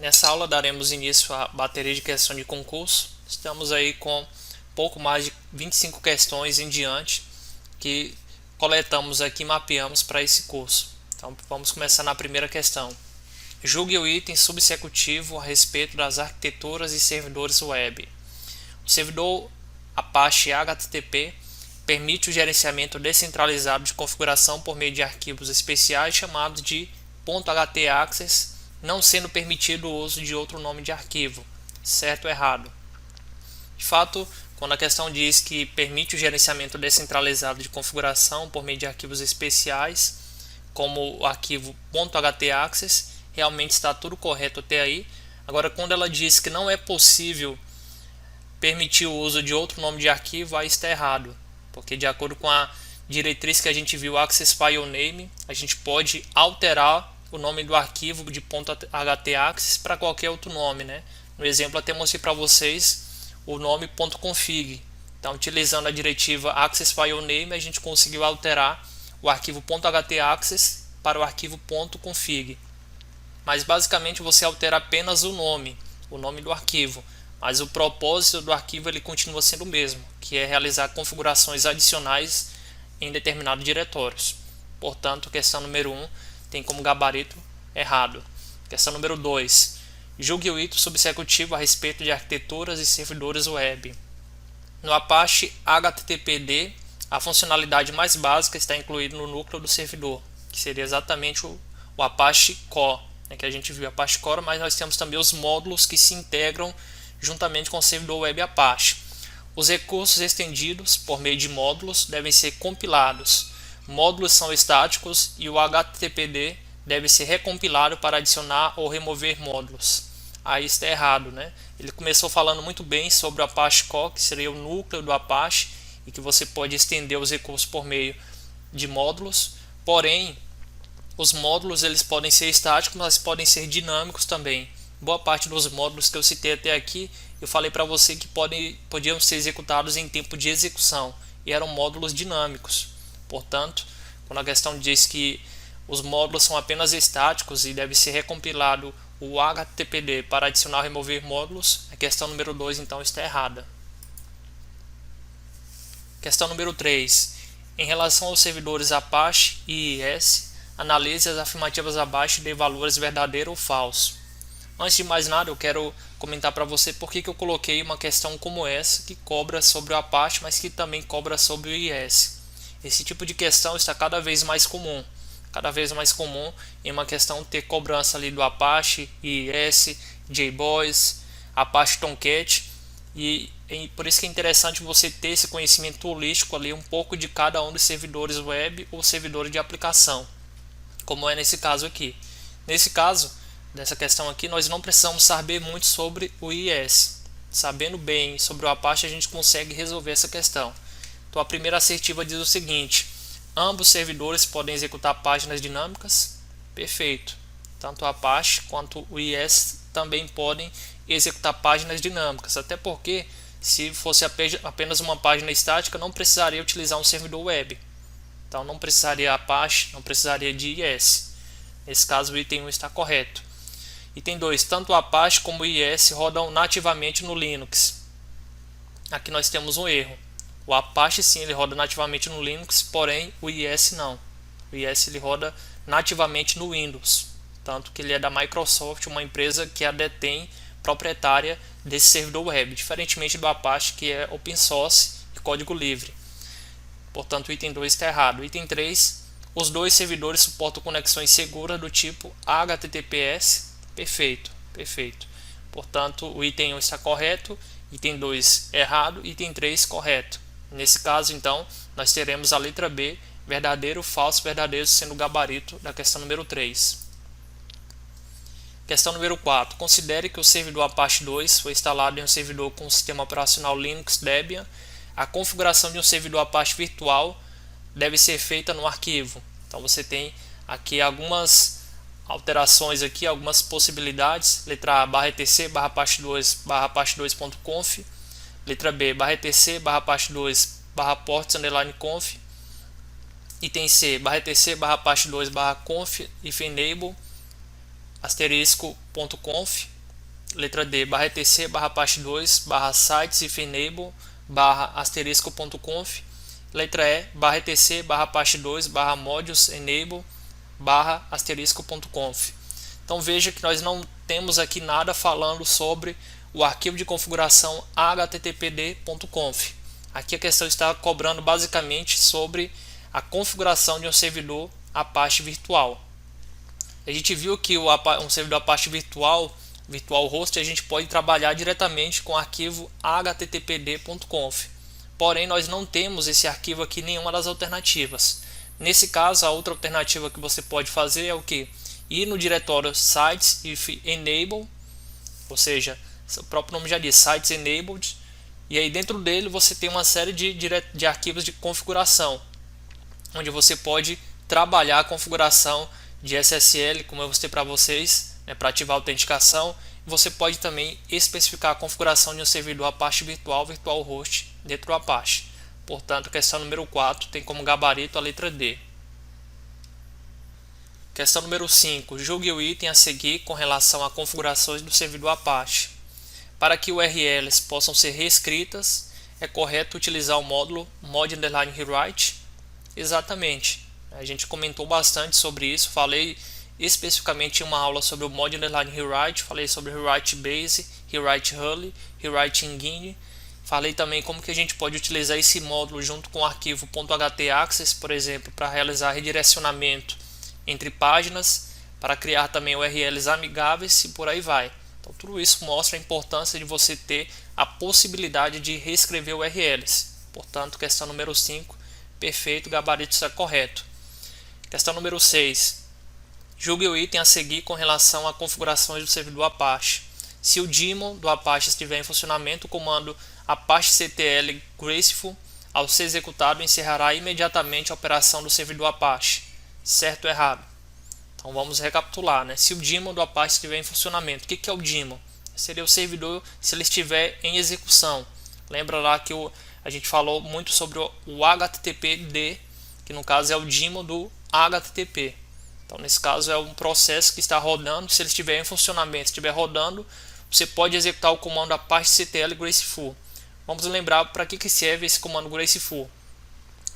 Nessa aula daremos início à bateria de questão de concurso. Estamos aí com pouco mais de 25 questões em diante que coletamos aqui e mapeamos para esse curso. Então vamos começar na primeira questão. Julgue o item subsecutivo a respeito das arquiteturas e servidores web. O servidor Apache HTTP permite o gerenciamento descentralizado de configuração por meio de arquivos especiais chamados de .htaccess, não sendo permitido o uso de outro nome de arquivo, certo ou errado. De fato, quando a questão diz que permite o gerenciamento descentralizado de configuração por meio de arquivos especiais, como o arquivo .htaccess, realmente está tudo correto até aí. Agora, quando ela diz que não é possível permitir o uso de outro nome de arquivo, aí está errado, porque de acordo com a diretriz que a gente viu, Access File Name, a gente pode alterar o nome do arquivo de .htaccess para qualquer outro nome, né? No exemplo, até mostrei para vocês o nome .config. Então, utilizando a diretiva Access File Name, a gente conseguiu alterar o arquivo .htaccess para o arquivo .config. Mas basicamente você altera apenas o nome do arquivo. Mas o propósito do arquivo ele continua sendo o mesmo, que é realizar configurações adicionais em determinados diretórios. Portanto, questão número 1 tem como gabarito errado. Questão número 2. Julgue o item subsecutivo a respeito de arquiteturas e servidores web. No Apache HTTPD, a funcionalidade mais básica está incluída no núcleo do servidor, que seria exatamente o Apache Core, que a gente viu Apache Core, mas nós temos também os módulos que se integram juntamente com o servidor web Apache. Os recursos estendidos por meio de módulos devem ser compilados. Módulos são estáticos e o HTTPD deve ser recompilado para adicionar ou remover módulos. Aí está errado, né? Ele começou falando muito bem sobre o Apache Core, que seria o núcleo do Apache, e que você pode estender os recursos por meio de módulos. Porém, os módulos eles podem ser estáticos, mas podem ser dinâmicos também. Boa parte dos módulos que eu citei até aqui, eu falei para você que podiam ser executados em tempo de execução, e eram módulos dinâmicos. Portanto, quando a questão diz que os módulos são apenas estáticos e deve ser recompilado o HTTPD para adicionar ou remover módulos, a questão número 2 então está errada. Questão número 3. Em relação aos servidores Apache e IIS, analise as afirmativas abaixo e dê valores verdadeiro ou falso. Antes de mais nada, eu quero comentar para você por que eu coloquei uma questão como essa, que cobra sobre o Apache, mas que também cobra sobre o IIS. Esse tipo de questão está cada vez mais comum. Cada vez mais comum em uma questão ter cobrança ali do Apache, IIS, JBoss, Apache Tomcat. E por isso que é interessante você ter esse conhecimento holístico ali, um pouco de cada um dos servidores web ou servidores de aplicação, como é nesse caso aqui. Nesse caso, dessa questão aqui, nós não precisamos saber muito sobre o IIS. Sabendo bem sobre o Apache, a gente consegue resolver essa questão. Então a primeira assertiva diz o seguinte: ambos servidores podem executar páginas dinâmicas? Perfeito. Tanto o Apache quanto o IIS também podem executar páginas dinâmicas, até porque se fosse apenas uma página estática, não precisaria utilizar um servidor web. Então não precisaria Apache, não precisaria de IIS. Nesse caso o item 1 está correto. Item 2. Tanto o Apache como o IIS rodam nativamente no Linux. Aqui nós temos um erro. O Apache sim, ele roda nativamente no Linux, porém o IIS não. O IIS ele roda nativamente no Windows, tanto que ele é da Microsoft, uma empresa que a detém proprietária desse servidor web, diferentemente do Apache, que é open source e código livre. Portanto, o item 2 está errado. Item 3. Os dois servidores suportam conexões seguras do tipo HTTPS. Perfeito, perfeito. Portanto, o item 1 está correto, item 2 errado, item 3 correto. Nesse caso, então, nós teremos a letra B, verdadeiro, falso, verdadeiro, sendo o gabarito da questão número 3. Questão número 4. Considere que o servidor Apache 2 foi instalado em um servidor com o sistema operacional Linux Debian. A configuração de um servidor Apache virtual deve ser feita no arquivo. Então você tem aqui algumas alterações aqui, algumas possibilidades. Letra A, /etc, /apache2, /apache2.conf. Letra B, /etc, /apache2, /ports_conf. Item C, /etc, /apache2, /conf, if enable, *conf. Letra D, barra etc, barra apache 2, barra sites if enable, barra asterisco.conf. Letra E, barra etc, barra apache 2, barra modules enable, barra asterisco.conf. Então veja que nós não temos aqui nada falando sobre o arquivo de configuração httpd.conf. Aqui a questão está cobrando basicamente sobre a configuração de um servidor Apache virtual. A gente viu que um servidor Apache virtual host, a gente pode trabalhar diretamente com o arquivo httpd.conf. Porém, nós não temos esse arquivo aqui em nenhuma das alternativas. Nesse caso, a outra alternativa que você pode fazer é o que? Ir no diretório sites if enable, ou seja, o próprio nome já diz, sites enabled, e aí dentro dele você tem uma série de arquivos de configuração, onde você pode trabalhar a configuração de SSL, como eu mostrei para vocês, para ativar a autenticação. Você pode também especificar a configuração de um servidor Apache virtual host dentro do Apache. Portanto, questão número 4 tem como gabarito a letra D. Questão número 5. Julgue o item a seguir com relação a configurações do servidor Apache. Para que URLs possam ser reescritas, é correto utilizar o módulo mod_rewrite? Exatamente. A gente comentou bastante sobre isso, falei especificamente em uma aula sobre o mod_rewrite, falei sobre rewrite base, rewrite early, rewrite engine. Falei também como que a gente pode utilizar esse módulo junto com o arquivo .htaccess, por exemplo, para realizar redirecionamento entre páginas, para criar também URLs amigáveis e por aí vai. Então tudo isso mostra a importância de você ter a possibilidade de reescrever URLs. Portanto, questão número 5, perfeito, gabarito está correto. Questão número 6. Julgue o item a seguir com relação a configurações do servidor Apache. Se o daemon do Apache estiver em funcionamento, o comando apache-ctl graceful, ao ser executado, encerrará imediatamente a operação do servidor Apache. Certo ou errado? Então vamos recapitular, né? Se o daemon do Apache estiver em funcionamento, o que é o daemon? Seria o servidor se ele estiver em execução. Lembra lá que a gente falou muito sobre o HTTPD, que no caso é o daemon do HTTP. Então nesse caso é um processo que está rodando. Se ele estiver em funcionamento, estiver rodando, você pode executar o comando apache-ctl graceful. Vamos lembrar para que serve esse comando graceful.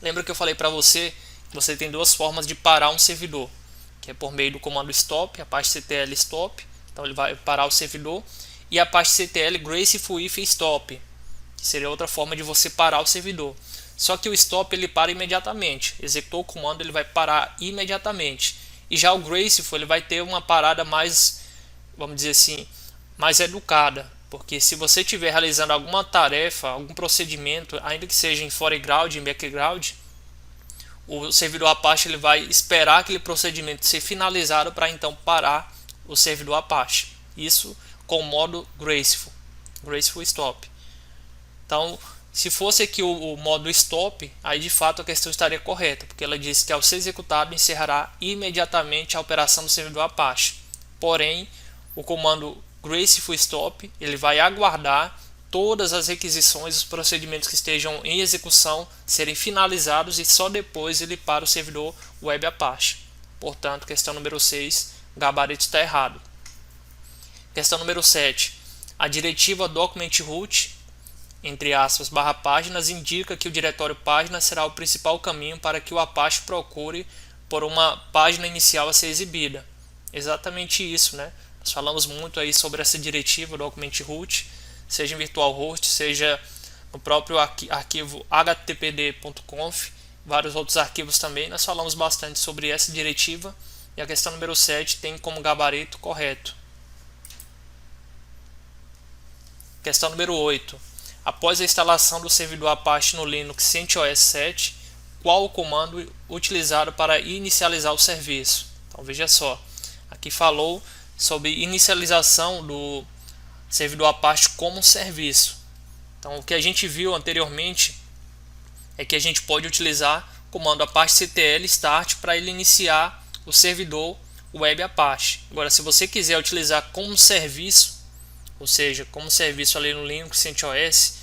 Lembra que eu falei para você que você tem duas formas de parar um servidor, que é por meio do comando stop, apache-ctl stop, então ele vai parar o servidor, e apache-ctl graceful if stop, que seria outra forma de você parar o servidor. Só que o stop ele para imediatamente, executou o comando, ele vai parar imediatamente. E já o graceful ele vai ter uma parada mais, vamos dizer assim, mais educada, porque se você estiver realizando alguma tarefa, algum procedimento, ainda que seja em foreground, em background, o servidor Apache ele vai esperar aquele procedimento ser finalizado para então parar o servidor Apache. Isso com o modo graceful stop. Então, se fosse aqui o modo stop, aí de fato a questão estaria correta, porque ela diz que ao ser executado encerrará imediatamente a operação do servidor Apache. Porém, o comando graceful stop ele vai aguardar todas as requisições, os procedimentos que estejam em execução serem finalizados e só depois ele para o servidor web Apache. Portanto, questão número 6, o gabarito está errado. Questão número 7. A diretiva document root, entre aspas, barra páginas, indica que o diretório página será o principal caminho para que o Apache procure por uma página inicial a ser exibida. Exatamente isso, né? Nós falamos muito aí sobre essa diretiva document root, seja em virtual host, seja no próprio arquivo httpd.conf, vários outros arquivos também. Nós falamos bastante sobre essa diretiva e a questão número 7 tem como gabarito correto. Questão número 8. Após a instalação do servidor Apache no Linux CentOS 7, qual o comando utilizado para inicializar o serviço? Então veja só, aqui falou sobre inicialização do servidor Apache como um serviço. Então o que a gente viu anteriormente é que a gente pode utilizar o comando apache-ctl start para ele iniciar o servidor web Apache. Agora, se você quiser utilizar como serviço, ou seja, como serviço ali no Linux CentOS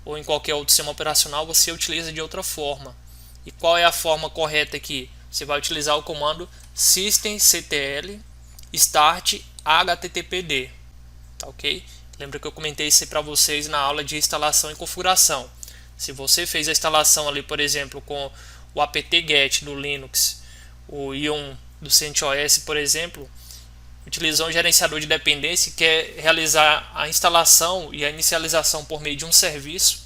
ou em qualquer outro sistema operacional, você utiliza de outra forma. E qual é a forma correta aqui? Você vai utilizar o comando systemctl start httpd. tá ok? Lembra que eu comentei isso para vocês na aula de instalação e configuração. Se você fez a instalação ali, por exemplo, com o apt-get do Linux, o Ion do CentOS, por exemplo, utilizou um gerenciador de dependência e quer realizar a instalação e a inicialização por meio de um serviço,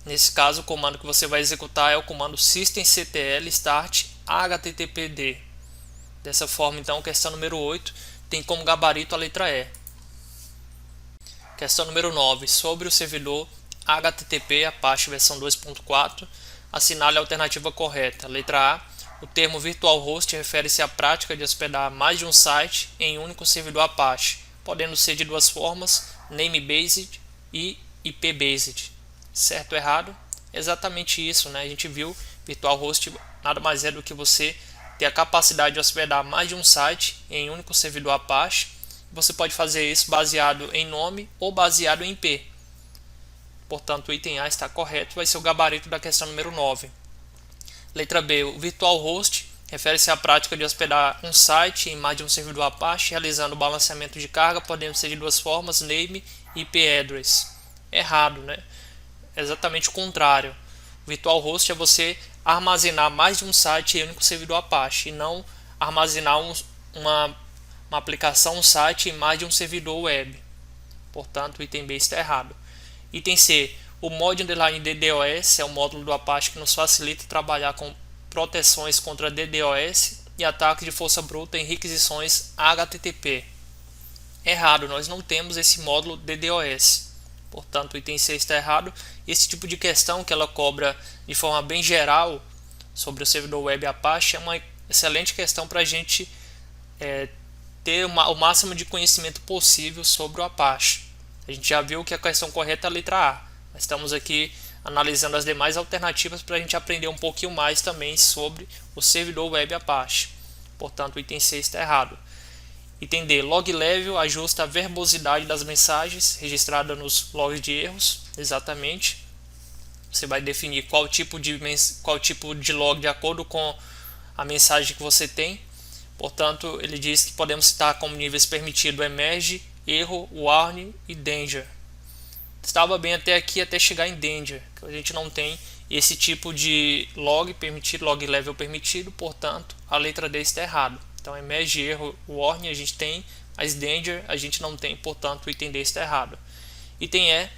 nesse caso o comando que você vai executar é o comando systemctl start httpd. Dessa forma, então, questão número 8 tem como gabarito a letra E. Questão número 9, sobre o servidor HTTP Apache versão 2.4, assinale a alternativa correta. Letra A, o termo virtual host refere-se à prática de hospedar mais de um site em um único servidor Apache, podendo ser de duas formas, name-based e IP-based. Certo ou errado? Exatamente isso, né? A gente viu virtual host nada mais é do que você ter a capacidade de hospedar mais de um site em um único servidor Apache. Você pode fazer isso baseado em nome ou baseado em IP. Portanto, o item A está correto, vai ser o gabarito da questão número 9. Letra B, o virtual host refere-se à prática de hospedar um site em mais de um servidor Apache, realizando o balanceamento de carga, podendo ser de duas formas, name e IP address. Errado, né? Exatamente o contrário. O virtual host é você armazenar mais de um site em um único servidor Apache, e não armazenar uma aplicação, um site em mais de um servidor web. Portanto, o item B está errado. Item C, o mod DDoS é um módulo do Apache que nos facilita trabalhar com proteções contra DDoS e ataques de força bruta em requisições HTTP. Errado, nós não temos esse módulo DDoS. Portanto, o item C está errado. Esse tipo de questão que ela cobra de forma bem geral sobre o servidor web Apache é uma excelente questão para a gente ter o máximo de conhecimento possível sobre o Apache. A gente já viu que a questão correta é a letra A. Mas estamos aqui analisando as demais alternativas para a gente aprender um pouquinho mais também sobre o servidor web Apache. Portanto, o item C está errado. Item D, log level ajusta a verbosidade das mensagens registradas nos logs de erros. Exatamente. Você vai definir qual tipo de log de acordo com a mensagem que você tem. Portanto, ele diz que podemos citar como níveis permitido emerge, erro, warning e danger. Estava bem até aqui, até chegar em danger, que a gente não tem esse tipo de log permitido, log level permitido, portanto, a letra D está errado. Então, emerge, erro, warning a gente tem, mas danger a gente não tem, portanto, o item D está errado. Item E,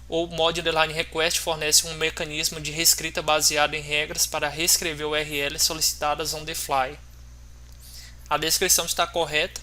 o mod request fornece um mecanismo de reescrita baseado em regras para reescrever URLs solicitadas on the fly. A descrição está correta,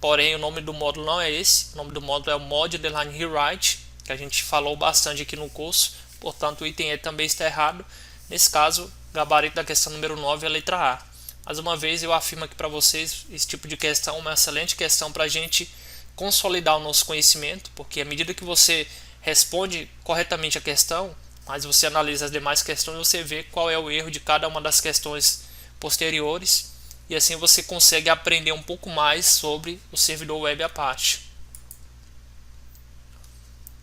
porém o nome do módulo não é esse. O nome do módulo é o mod_rewrite, que a gente falou bastante aqui no curso. Portanto, o item E também está errado. Nesse caso, o gabarito da questão número 9 é a letra A. Mais uma vez, eu afirmo aqui para vocês, esse tipo de questão é uma excelente questão para a gente consolidar o nosso conhecimento, porque à medida que você responde corretamente a questão, mas você analisa as demais questões, você vê qual é o erro de cada uma das questões posteriores, e assim você consegue aprender um pouco mais sobre o servidor web Apache.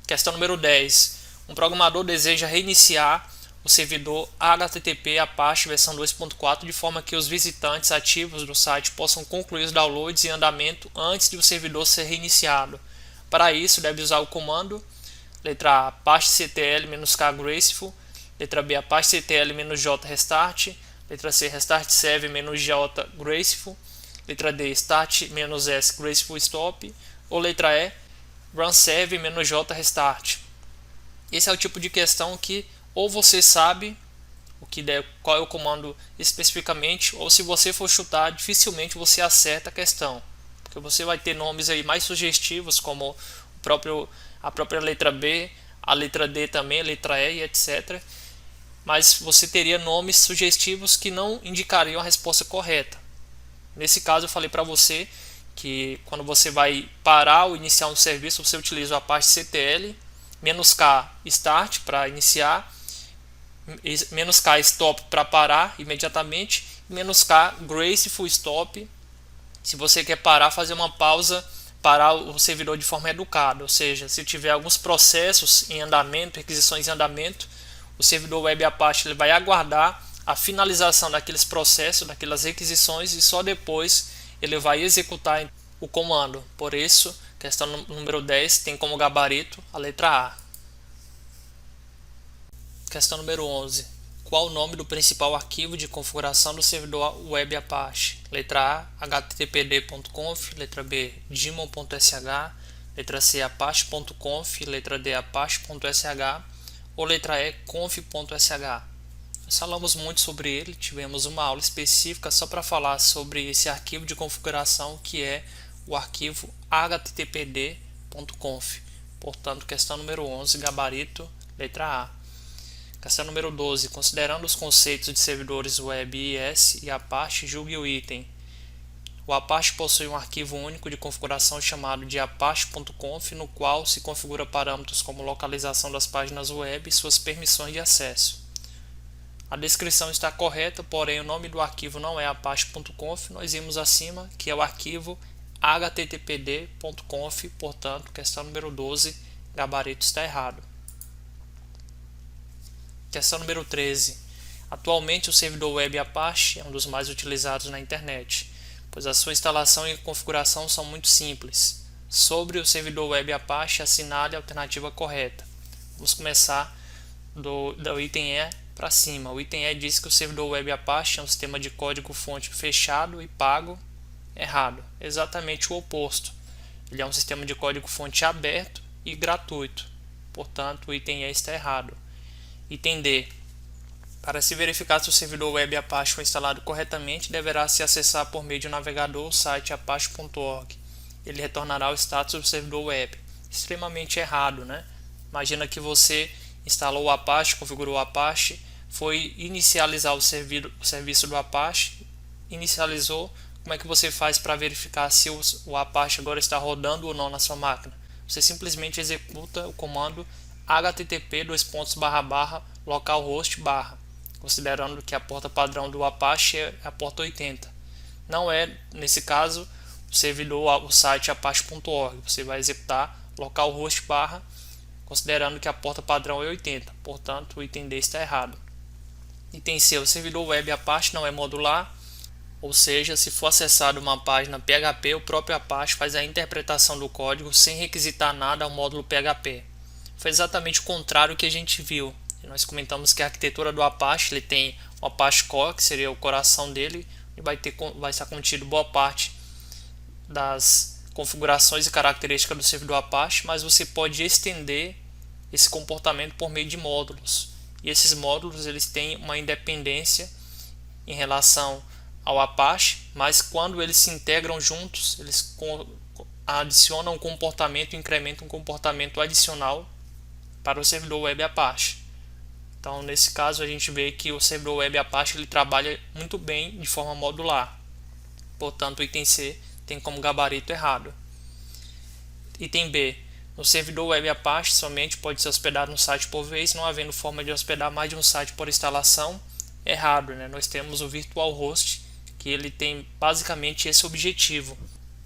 Questão número 10. Um programador deseja reiniciar o servidor HTTP Apache versão 2.4 de forma que os visitantes ativos do site possam concluir os downloads em andamento antes de o servidor ser reiniciado. Para isso, deve usar o comando letra A, apache-ctl-k graceful, letra B, apache-ctl-j restart, letra C, restart-sev-j graceful, letra D, start-s graceful stop, ou letra E, run-sev-j restart. Esse é o tipo de questão que ou você sabe qual é o comando especificamente, ou se você for chutar, dificilmente você acerta a questão, porque você vai ter nomes aí mais sugestivos como a própria letra B, a letra D também, a letra E, etc. Mas você teria nomes sugestivos que não indicariam a resposta correta. Nesse caso eu falei para você que quando você vai parar ou iniciar um serviço, você utiliza o apache-ctl, -k start para iniciar, -k stop para parar imediatamente, -k graceful stop se você quer parar, fazer uma pausa, parar o servidor de forma educada, ou seja, se tiver alguns processos em andamento, requisições em andamento, o servidor web Apache ele vai aguardar a finalização daqueles processos, daquelas requisições, e só depois ele vai executar o comando. Por isso Questão número 10 tem como gabarito a letra A. Questão número 11. Qual o nome do principal arquivo de configuração do servidor web Apache? Letra A, httpd.conf, letra B, daemon.sh, letra C, apache.conf, letra D, apache.sh ou letra E, conf.sh. Nós falamos muito sobre ele, tivemos uma aula específica só para falar sobre esse arquivo de configuração que é o arquivo httpd.conf. Portanto, questão número 11, gabarito, letra A. Questão número 12. Considerando os conceitos de servidores web IIS e Apache, julgue o item. O Apache possui um arquivo único de configuração chamado de apache.conf, no qual se configura parâmetros como localização das páginas web e suas permissões de acesso. A descrição está correta, porém o nome do arquivo não é apache.conf, nós vimos acima que é o arquivo httpd.conf, portanto, questão número 12, gabarito está errado. Questão número 13. Atualmente o servidor web Apache é um dos mais utilizados na internet, pois a sua instalação e configuração são muito simples. Sobre o servidor web Apache, assinale a alternativa correta. Vamos começar do item E para cima. O item E diz que o servidor web Apache é um sistema de código-fonte fechado e pago. Errado. Exatamente o oposto. Ele é um sistema de código-fonte aberto e gratuito. Portanto, o item E está errado. Item D. Para se verificar se o servidor web Apache foi instalado corretamente, deverá se acessar por meio de um navegador o site apache.org. Ele retornará o status do servidor web. Extremamente errado, né? Imagina que você instalou o Apache, configurou o Apache, foi inicializar o serviço do Apache, inicializou. Como é que você faz para verificar se o Apache agora está rodando ou não na sua máquina? Você simplesmente executa o comando http://localhost/, considerando que a porta padrão do Apache é a porta 80. Não é, nesse caso, o servidor, o site apache.org. Você vai executar localhost/, considerando que a porta padrão é 80. Portanto, o item D está errado. Item C. O servidor web Apache não é modular, ou seja, se for acessado uma página PHP, o próprio Apache faz a interpretação do código sem requisitar nada ao módulo PHP. Foi exatamente o contrário que a gente viu. Nós comentamos que a arquitetura do Apache, ele tem o Apache Core, que seria o coração dele, e vai estar contido boa parte das configurações e características do servidor Apache, mas você pode estender esse comportamento por meio de módulos. E esses módulos eles têm uma independência em relação ao Apache, mas quando eles se integram juntos, eles adicionam um comportamento, incrementam um comportamento adicional para o servidor web Apache. Então, nesse caso, a gente vê que o servidor web Apache ele trabalha muito bem de forma modular. Portanto, o item C tem como gabarito errado. Item B. No servidor web Apache somente pode ser hospedado um site por vez, não havendo forma de hospedar mais de um site por instalação. Errado, né? Nós temos o Virtual Host, que ele tem basicamente esse objetivo.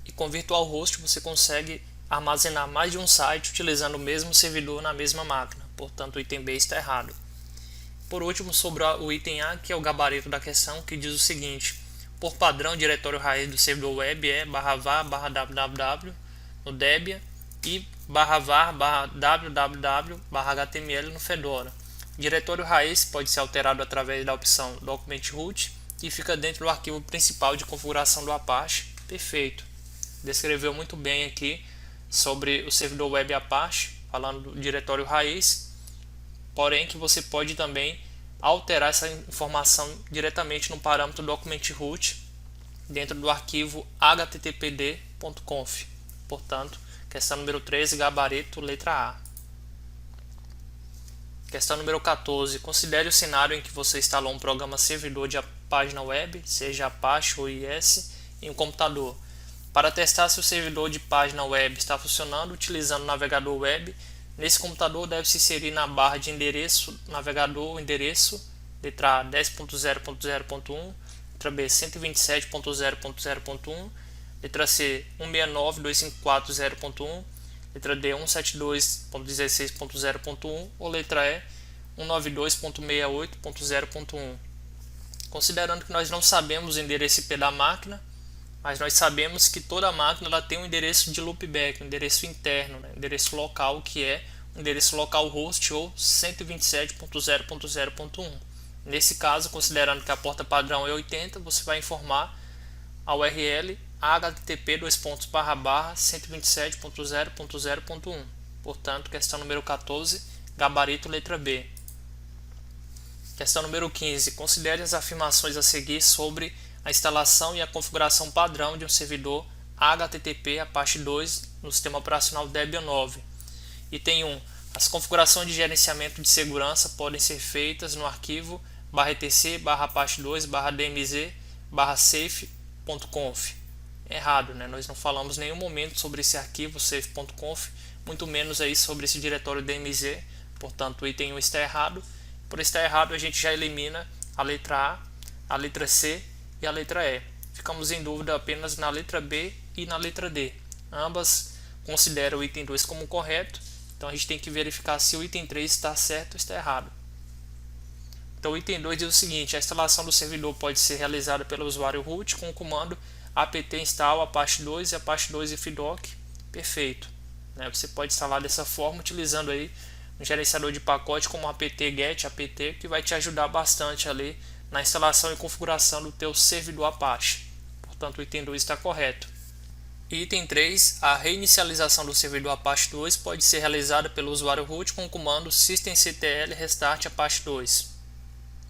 E com Virtual Host você consegue armazenar mais de um site utilizando o mesmo servidor na mesma máquina. Portanto, o item B está errado. Por último, sobre o item A, que é o gabarito da questão, que diz o seguinte: por padrão, o diretório raiz do servidor web é /var/www no Debian e /var/www/html no Fedora. O diretório raiz pode ser alterado através da opção Document Root e fica dentro do arquivo principal de configuração do Apache. Perfeito. Descreveu muito bem aqui sobre o servidor web Apache, falando do diretório raiz, porém que você pode também alterar essa informação diretamente no parâmetro Document Root dentro do arquivo httpd.conf. Portanto, questão número 13, gabarito, letra A. Questão número 14. Considere o cenário em que você instalou um programa servidor de página web, seja Apache ou IIS, em um computador. Para testar se o servidor de página web está funcionando utilizando o navegador web, nesse computador deve-se inserir na barra de endereço navegador o endereço letra A 10.0.0.1, letra B 127.0.0.1, letra C 169.254.0.1, letra D 172.16.0.1 ou letra E 192.68.0.1. Considerando que nós não sabemos o endereço IP da máquina, mas nós sabemos que toda máquina ela tem um endereço de loopback, um endereço interno, né? Um endereço local que é um endereço local host ou 127.0.0.1. Nesse caso, considerando que a porta padrão é 80, você vai informar a URL http://127.0.0.1. Portanto, questão número 14, gabarito letra B. Questão número 15. Considere as afirmações a seguir sobre a instalação e a configuração padrão de um servidor HTTP Apache 2 no sistema operacional Debian 9. Item 1. As configurações de gerenciamento de segurança podem ser feitas no arquivo /etc/apache2/dmz/safe.conf. Errado, né? Nós não falamos em nenhum momento sobre esse arquivo safe.conf, muito menos aí sobre esse diretório DMZ, portanto o item 1 está errado. Por estar errado, a gente já elimina a letra A, a letra C e a letra E. Ficamos em dúvida apenas na letra B e na letra D. Ambas consideram o item 2 como correto, então a gente tem que verificar se o item 3 está certo ou está errado. Então o item 2 diz o seguinte: a instalação do servidor pode ser realizada pelo usuário root com o comando apt install apache 2 e apache 2 ifdoc. Perfeito. Você pode instalar dessa forma utilizando aí um gerenciador de pacote como apt-get, apt, que vai te ajudar bastante ali na instalação e configuração do teu servidor Apache. Portanto, o item 2 está correto. Item 3. A reinicialização do servidor Apache 2 pode ser realizada pelo usuário root com o comando systemctl restart apache 2.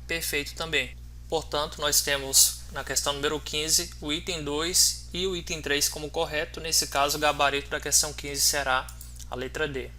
Perfeito também. Portanto, nós temos na questão número 15 o item 2 e o item 3 como correto. Nesse caso, o gabarito da questão 15 será a letra D.